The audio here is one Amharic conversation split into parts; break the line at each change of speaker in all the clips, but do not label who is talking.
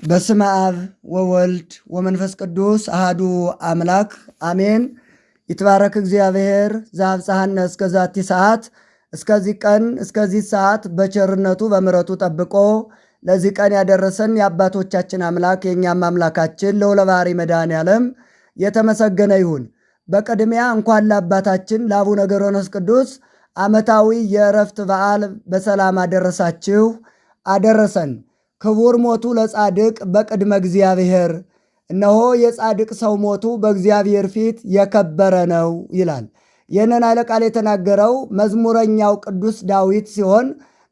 በስመ አብ ወወልድ ወመንፈስ ቅዱስ አሃዱ አምላክ አሜን። ይትባረክ እግዚአብሔር ዘአብጽሐነ እስከዛቲ ሰዓት፣ እስከዚህ ቀን እስከዚህ ሰዓት በቸርነቱ በምሕረቱ ጠብቆ ለዚህ ቀን ያደረሰን የአባቶቻችን አምላክ የእኛም አምላካችን ልዑለ ባሕርይ መድኃኔዓለም የተመሰገነ ይሁን። በቅድሚያ እንኳን ለአባታችን ለአቡነ ገብረመንፈስ ቅዱስ ዓመታዊ የዕረፍት በዓል በሰላም አደረሳችሁ አደረሰን። ክቡር ሞቱ ለጻድቅ በቅድመ እግዚአብሔር፣ እነሆ የጻድቅ ሰው ሞቱ በእግዚአብሔር ፊት የከበረ ነው ይላል። ይህንን ኃይለ ቃል የተናገረው መዝሙረኛው ቅዱስ ዳዊት ሲሆን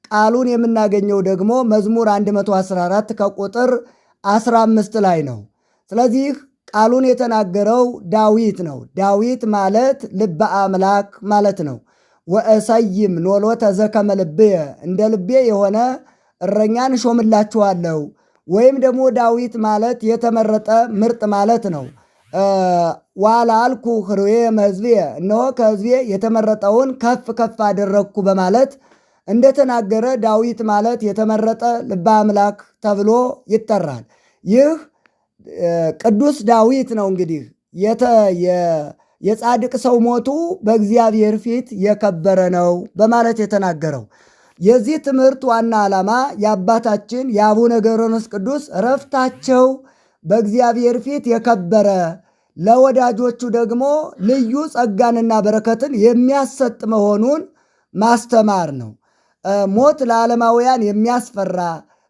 ቃሉን የምናገኘው ደግሞ መዝሙር 114 ከቁጥር 15 ላይ ነው። ስለዚህ ቃሉን የተናገረው ዳዊት ነው። ዳዊት ማለት ልበ አምላክ ማለት ነው። ወእሰይም ኖሎተ ዘከመ ልብየ፣ እንደ ልቤ የሆነ እረኛን እሾምላችኋለሁ። ወይም ደግሞ ዳዊት ማለት የተመረጠ ምርጥ ማለት ነው። ዋላልኩ ህሩየ መሕዝብየ፣ እነሆ ከሕዝቤ የተመረጠውን ከፍ ከፍ አደረግኩ በማለት እንደተናገረ ዳዊት ማለት የተመረጠ ልበ አምላክ ተብሎ ይጠራል። ይህ ቅዱስ ዳዊት ነው እንግዲህ የጻድቅ ሰው ሞቱ በእግዚአብሔር ፊት የከበረ ነው በማለት የተናገረው። የዚህ ትምህርት ዋና ዓላማ የአባታችን የአቡነ ገብረመንፈስ ቅዱስ ዕረፍታቸው በእግዚአብሔር ፊት የከበረ ለወዳጆቹ ደግሞ ልዩ ጸጋንና በረከትን የሚያሰጥ መሆኑን ማስተማር ነው። ሞት ለዓለማውያን የሚያስፈራ፣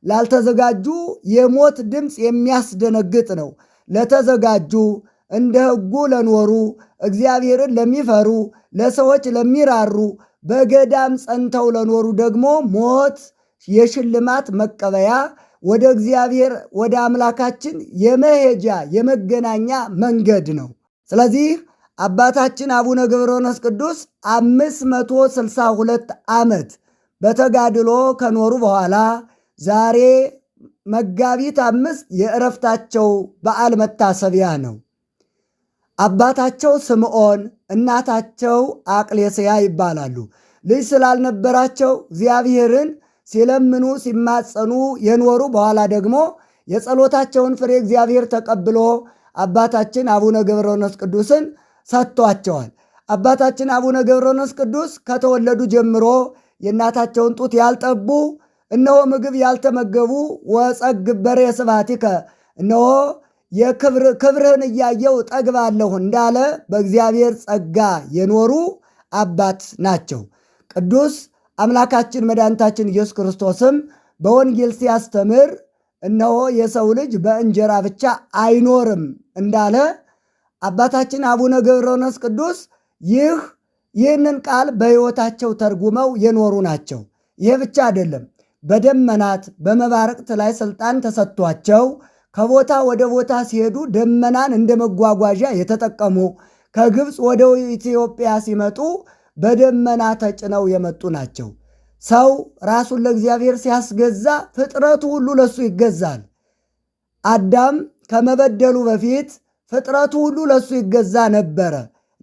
ላልተዘጋጁ የሞት ድምፅ የሚያስደነግጥ ነው። ለተዘጋጁ እንደ ሕጉ ለኖሩ እግዚአብሔርን ለሚፈሩ ለሰዎች ለሚራሩ በገዳም ጸንተው ለኖሩ ደግሞ ሞት የሽልማት መቀበያ፣ ወደ እግዚአብሔር ወደ አምላካችን የመሄጃ የመገናኛ መንገድ ነው። ስለዚህ አባታችን አቡነ ገብረመንፈስ ቅዱስ 562 ዓመት በተጋድሎ ከኖሩ በኋላ ዛሬ መጋቢት 5 የዕረፍታቸው በዓል መታሰቢያ ነው። አባታቸው ስምዖን እናታቸው አቅሌስያ ይባላሉ። ልጅ ስላልነበራቸው እግዚአብሔርን ሲለምኑ ሲማጸኑ የኖሩ በኋላ ደግሞ የጸሎታቸውን ፍሬ እግዚአብሔር ተቀብሎ አባታችን አቡነ ገብረመንፈስ ቅዱስን ሰጥቷቸዋል። አባታችን አቡነ ገብረመንፈስ ቅዱስ ከተወለዱ ጀምሮ የእናታቸውን ጡት ያልጠቡ፣ እነሆ ምግብ ያልተመገቡ፣ ወጸግብ በርየ ስብሐቲከ፣ እነሆ ክብርህን እያየው ጠግባለሁ እንዳለ በእግዚአብሔር ጸጋ የኖሩ አባት ናቸው። ቅዱስ አምላካችን መድኃኒታችን ኢየሱስ ክርስቶስም በወንጌል ሲያስተምር እነሆ የሰው ልጅ በእንጀራ ብቻ አይኖርም እንዳለ አባታችን አቡነ ገብረመንፈስ ቅዱስ ይህንን ቃል በሕይወታቸው ተርጉመው የኖሩ ናቸው። ይህ ብቻ አይደለም። በደመናት በመባረቅት ላይ ሥልጣን ተሰጥቷቸው ከቦታ ወደ ቦታ ሲሄዱ ደመናን እንደ መጓጓዣ የተጠቀሙ፣ ከግብፅ ወደ ኢትዮጵያ ሲመጡ በደመና ተጭነው የመጡ ናቸው። ሰው ራሱን ለእግዚአብሔር ሲያስገዛ ፍጥረቱ ሁሉ ለሱ ይገዛል። አዳም ከመበደሉ በፊት ፍጥረቱ ሁሉ ለሱ ይገዛ ነበረ።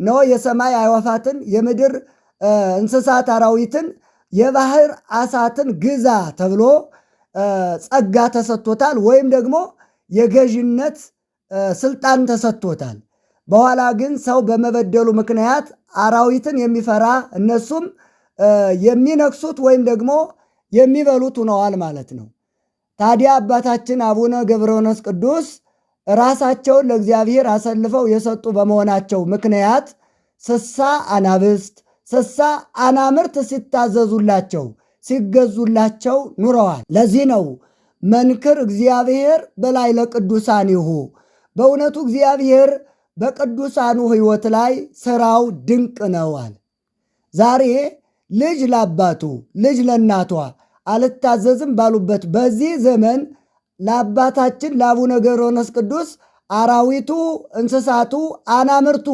እነሆ የሰማይ አዕዋፋትን፣ የምድር እንስሳት አራዊትን፣ የባህር አሳትን ግዛ ተብሎ ጸጋ ተሰጥቶታል። ወይም ደግሞ የገዥነት ስልጣን ተሰጥቶታል። በኋላ ግን ሰው በመበደሉ ምክንያት አራዊትን የሚፈራ እነሱም የሚነክሱት ወይም ደግሞ የሚበሉት ሆነዋል ማለት ነው። ታዲያ አባታችን አቡነ ገብረመንፈስ ቅዱስ ራሳቸውን ለእግዚአብሔር አሰልፈው የሰጡ በመሆናቸው ምክንያት 60 አናብስት 60 አናምርት ሲታዘዙላቸው ሲገዙላቸው ኑረዋል። ለዚህ ነው መንክር እግዚአብሔር በላይ ለቅዱሳኒሁ፣ በእውነቱ እግዚአብሔር በቅዱሳኑ ሕይወት ላይ ሥራው ድንቅ ነዋል። ዛሬ ልጅ ለአባቱ ልጅ ለእናቷ አልታዘዝም ባሉበት በዚህ ዘመን ለአባታችን ለአቡነ ገብረመንፈስ ቅዱስ አራዊቱ፣ እንስሳቱ፣ አናምርቱ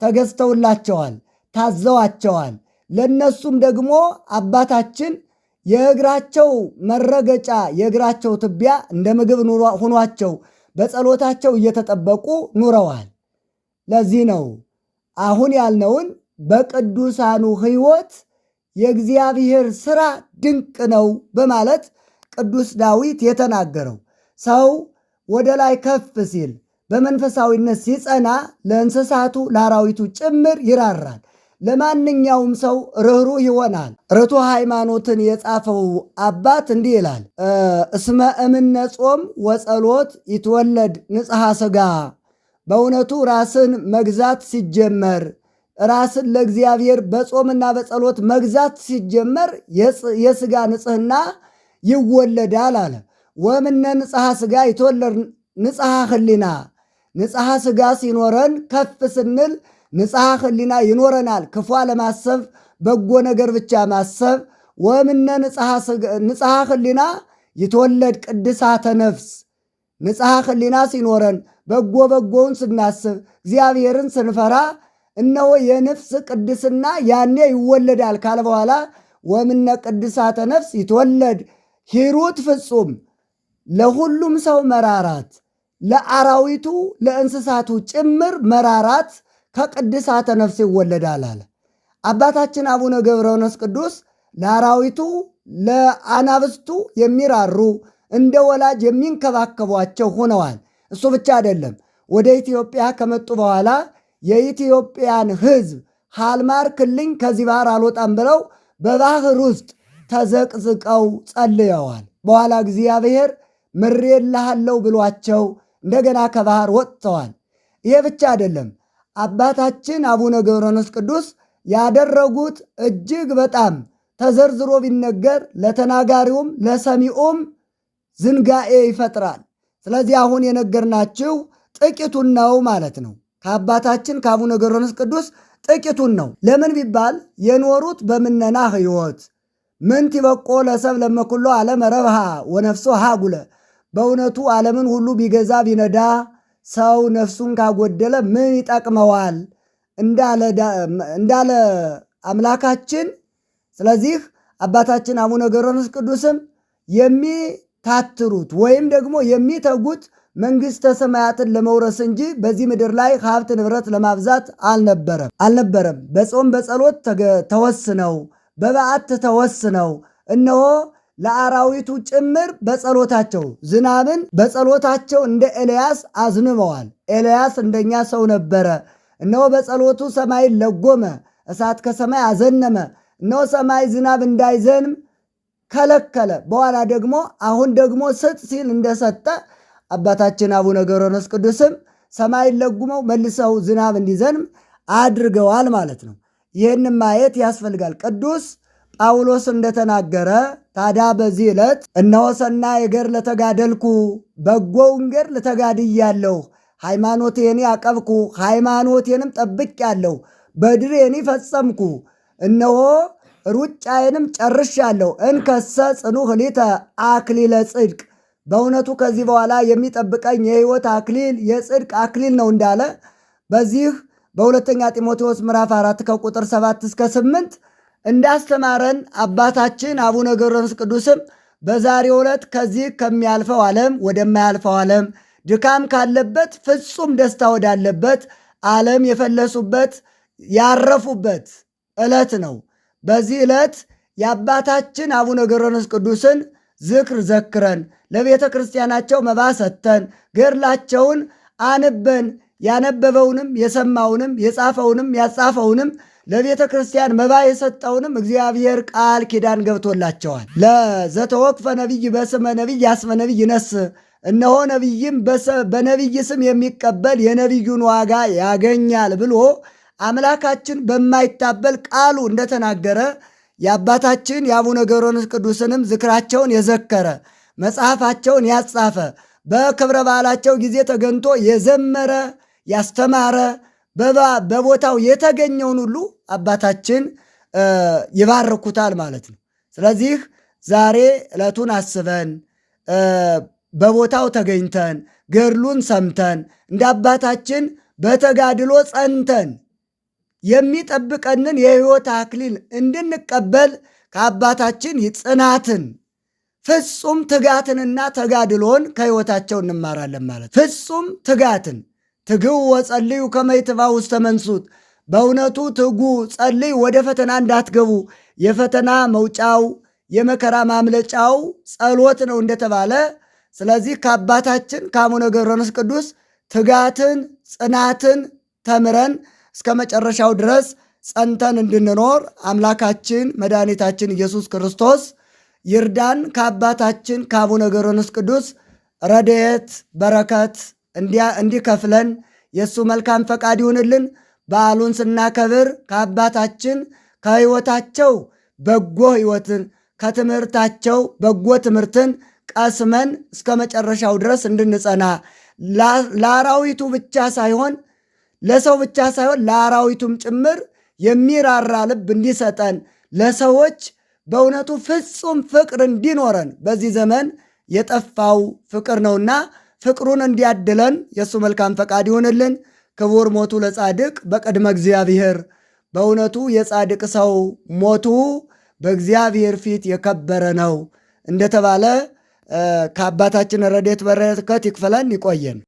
ተገዝተውላቸዋል፣ ታዘዋቸዋል። ለነሱም ደግሞ አባታችን የእግራቸው መረገጫ የእግራቸው ትቢያ እንደ ምግብ ሆኗቸው በጸሎታቸው እየተጠበቁ ኑረዋል። ለዚህ ነው አሁን ያልነውን በቅዱሳኑ ሕይወት የእግዚአብሔር ሥራ ድንቅ ነው በማለት ቅዱስ ዳዊት የተናገረው። ሰው ወደ ላይ ከፍ ሲል በመንፈሳዊነት ሲጸና ለእንስሳቱ ለአራዊቱ ጭምር ይራራል። ለማንኛውም ሰው ርኅሩህ ይሆናል። ርቱዕ ሃይማኖትን የጻፈው አባት እንዲህ ይላል፣ እስመ እምነ ጾም ወጸሎት ይትወለድ ንጽሐ ሥጋ። በእውነቱ ራስን መግዛት ሲጀመር፣ ራስን ለእግዚአብሔር በጾምና በጸሎት መግዛት ሲጀመር የሥጋ ንጽሕና ይወለዳል አለ። ወምነ ንጽሐ ሥጋ ይትወለድ ንጽሐ ሕሊና። ንጽሐ ሥጋ ሲኖረን ከፍ ስንል ንጽሐ ሕሊና ይኖረናል። ክፉ ለማሰብ በጎ ነገር ብቻ ማሰብ። ወምነ ንጽሐ ሕሊና ይትወለድ ቅድሳተ ነፍስ። ንጽሐ ሕሊና ሲኖረን በጎውን ስናስብ እግዚአብሔርን ስንፈራ እነሆ የነፍስ ቅድስና ያኔ ይወለዳል ካለ በኋላ ወምነ ቅድሳተ ነፍስ ይትወለድ ሂሩት ፍጹም። ለሁሉም ሰው መራራት፣ ለአራዊቱ ለእንስሳቱ ጭምር መራራት ከቅድሳተ ነፍስ ይወለዳል አለ። አባታችን አቡነ ገብረ መንፈስ ቅዱስ ለአራዊቱ ለአናብስቱ የሚራሩ እንደ ወላጅ የሚንከባከቧቸው ሆነዋል። እሱ ብቻ አይደለም። ወደ ኢትዮጵያ ከመጡ በኋላ የኢትዮጵያን ሕዝብ ሃልማርክልኝ ከዚህ ባህር አልወጣም ብለው በባህር ውስጥ ተዘቅዝቀው ጸልየዋል። በኋላ እግዚአብሔር ምሬልሃለሁ ብሏቸው እንደገና ከባህር ወጥተዋል። ይሄ ብቻ አይደለም። አባታችን አቡነ ገብረ መንፈስ ቅዱስ ያደረጉት እጅግ በጣም ተዘርዝሮ ቢነገር ለተናጋሪውም ለሰሚኡም ዝንጋኤ ይፈጥራል። ስለዚህ አሁን የነገርናችሁ ጥቂቱን ነው ማለት ነው። ከአባታችን ከአቡነ ገብረ መንፈስ ቅዱስ ጥቂቱን ነው። ለምን ቢባል የኖሩት በምነና ሕይወት ምንት ይበቆ ለሰብ ለመኩሎ ዓለም ረብሃ ወነፍሶ ሃጉለ። በእውነቱ ዓለምን ሁሉ ቢገዛ ቢነዳ ሰው ነፍሱን ካጎደለ ምን ይጠቅመዋል እንዳለ አምላካችን። ስለዚህ አባታችን አቡነ ገብረ መንፈስ ቅዱስም የሚታትሩት ወይም ደግሞ የሚተጉት መንግሥተ ሰማያትን ለመውረስ እንጂ በዚህ ምድር ላይ ሀብት ንብረት ለማብዛት አልነበረም። በጾም በጸሎት ተወስነው በበዓት ተወስነው እነሆ ለአራዊቱ ጭምር በጸሎታቸው ዝናብን በጸሎታቸው እንደ ኤልያስ አዝንበዋል። ኤልያስ እንደኛ ሰው ነበረ። እነሆ በጸሎቱ ሰማይን ለጎመ፣ እሳት ከሰማይ አዘነመ። እነሆ ሰማይ ዝናብ እንዳይዘንም ከለከለ። በኋላ ደግሞ አሁን ደግሞ ስጥ ሲል እንደሰጠ አባታችን አቡነ ገብረ መንፈስ ቅዱስም ሰማይን ለጉመው መልሰው ዝናብ እንዲዘንም አድርገዋል ማለት ነው። ይህንም ማየት ያስፈልጋል። ቅዱስ ጳውሎስ እንደተናገረ ታዲያ በዚህ ዕለት እነሆ ሰናይ ገድለ ተጋደልኩ፣ በጎውን ገድል ተጋድያለሁ፣ ሃይማኖቴን አቀብኩ፣ ሃይማኖቴንም ጠብቄአለሁ፣ በድሬን ፈጸምኩ፣ እነሆ ሩጫዬንም ጨርሻለሁ፣ እንከሰ ጽኑዕ ኅሊተ አክሊለ ጽድቅ። በእውነቱ ከዚህ በኋላ የሚጠብቀኝ የሕይወት አክሊል የጽድቅ አክሊል ነው እንዳለ በዚህ በሁለተኛ ጢሞቴዎስ ምዕራፍ 4 ከቁጥር 7 እስከ 8 እንዳስተማረን አባታችን አቡነ ገብረ መንፈስ ቅዱስም በዛሬው ዕለት ከዚህ ከሚያልፈው ዓለም ወደማያልፈው ዓለም ድካም ካለበት ፍጹም ደስታ ወዳለበት ዓለም የፈለሱበት ያረፉበት ዕለት ነው። በዚህ ዕለት የአባታችን አቡነ ገብረ መንፈስ ቅዱስን ዝክር ዘክረን ለቤተ ክርስቲያናቸው መባ ሰጥተን ገድላቸውን አንበን ያነበበውንም የሰማውንም የጻፈውንም ያጻፈውንም ለቤተ ክርስቲያን መባ የሰጠውንም እግዚአብሔር ቃል ኪዳን ገብቶላቸዋል። ለዘተወክፈ ነቢይ በስመ ነቢይ ያስመ ነቢይ ይነስ። እነሆ ነቢይም በነቢይ ስም የሚቀበል የነቢዩን ዋጋ ያገኛል ብሎ አምላካችን በማይታበል ቃሉ እንደተናገረ የአባታችን የአቡነ ገብረ መንፈስ ቅዱስንም ዝክራቸውን የዘከረ መጽሐፋቸውን ያጻፈ በክብረ በዓላቸው ጊዜ ተገኝቶ የዘመረ ያስተማረ በቦታው የተገኘውን ሁሉ አባታችን ይባርኩታል ማለት ነው። ስለዚህ ዛሬ ዕለቱን አስበን በቦታው ተገኝተን ገድሉን ሰምተን እንደ አባታችን በተጋድሎ ጸንተን የሚጠብቀንን የሕይወት አክሊል እንድንቀበል ከአባታችን ጽናትን ፍጹም ትጋትንና ተጋድሎን ከሕይወታቸው እንማራለን ማለት ፍጹም ትጋትን ትግው ወጸልዩ ከመ ይትባኡ ውስተ መንሱት። በእውነቱ ትጉ፣ ጸልዩ፣ ወደ ፈተና እንዳትገቡ። የፈተና መውጫው የመከራ ማምለጫው ጸሎት ነው እንደተባለ ስለዚህ ከአባታችን ከአቡነ ገብረመንፈስ ቅዱስ ትጋትን፣ ጽናትን ተምረን እስከ መጨረሻው ድረስ ጸንተን እንድንኖር አምላካችን መድኃኒታችን ኢየሱስ ክርስቶስ ይርዳን። ከአባታችን ከአቡነ ገብረመንፈስ ቅዱስ ረድኤት በረከት እንዲከፍለን የእሱ መልካም ፈቃድ ይሁንልን። በዓሉን ስናከብር ከአባታችን ከሕይወታቸው በጎ ሕይወትን ከትምህርታቸው በጎ ትምህርትን ቀስመን እስከ መጨረሻው ድረስ እንድንጸና ለአራዊቱ ብቻ ሳይሆን ለሰው ብቻ ሳይሆን ለአራዊቱም ጭምር የሚራራ ልብ እንዲሰጠን ለሰዎች በእውነቱ ፍጹም ፍቅር እንዲኖረን በዚህ ዘመን የጠፋው ፍቅር ነውና ፍቅሩን እንዲያድለን የእሱ መልካም ፈቃድ ይሆንልን። ክቡር ሞቱ ለጻድቅ በቅድመ እግዚአብሔር። በእውነቱ የጻድቅ ሰው ሞቱ በእግዚአብሔር ፊት የከበረ ነው እንደተባለ ከአባታችን ረድኤት በረከት ይክፈለን። ይቆየን።